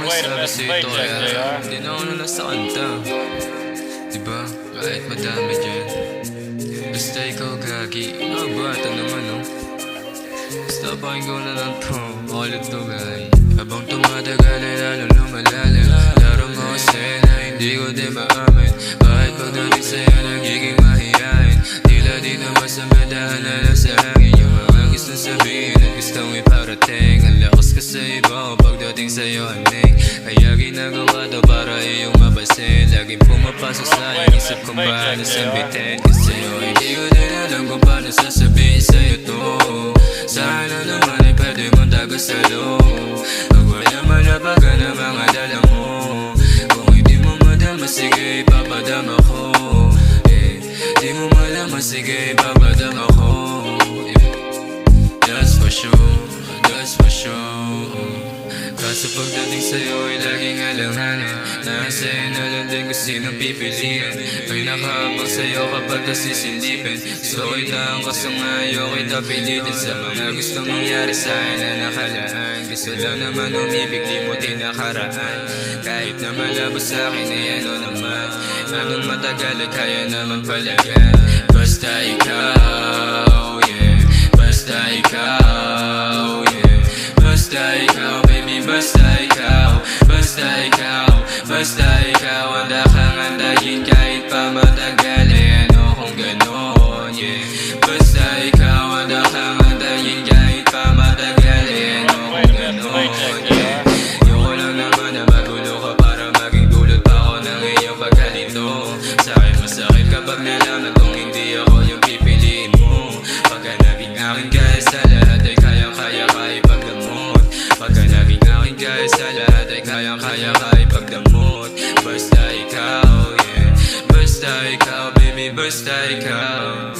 nagsabi sa'yo ito kaya hindi na ako na nasa kanta. Diba? Kahit madami dyan, basta ikaw gagi. Ano ba? Ito naman no? Basta pakinggan na lang to. Ulit to guys. Habang tumatagal ay lalong lumalalim. Laro mo kasi na hindi ko din maamin. Bakit pagdating sa'yo nagiging mahihain? Tila di na masamadahan na lang sa hangin yung mga gusto sabihin at gustong iparating. Ang lakas ka sa iba pagdating sa'yo aning. Kaya ginagawa to para iyong mapasin. Laging pumapasok sa iyong isip kung paano sabitin. Kasi hindi ko din alam kung paano sasabihin sa'yo to. Sana naman ay pwede mong tagasalo. Pag wala malabagan ang mga dala mo. Kung hindi mo madama, sige ipapadama ko. Di mo malaman, sige ipapadama ko. That's for sure, that's for sure. Kaso pagdating sa'yo ay laging alanganin. Nasa'yo na lang din kung sinong pipiliin. May nakahabang sa'yo kapag nasisilipin. Gusto ko itaan kaso nga ayaw kita pilitin. Sa mga gusto mangyari sa'yo na nakalaan. Gusto lang naman umibig, di mo tinakaraan. Kahit na malabo sa'kin ay ano naman. Anong matagal ay kaya naman palagan. Basta ikaw, yeah. Basta ikaw, yeah. Basta ikaw, baby, basta ikaw. Basta ikaw, basta ikaw. Handa kang andayin kahit pa matagal. Ano kung ganon, yeah. Basta ikaw, handa kang andayin kahit pa matagal. Ano kung ganon, yeah. Yoko lang naman na magulo ka para maging dulot pa ako ng iyong pagkalito. Sa'kin masakit kapag nalaman kung hindi ako yung pipiliin mo. Pagka naging akin kahit sa lahat ay kayang-kaya ka ipagdamot. Pagka naging akin kahit sa lahat ay kayang-kaya ka ipagdamot. Basta ikaw, yeah. Basta ikaw, baby, basta ikaw.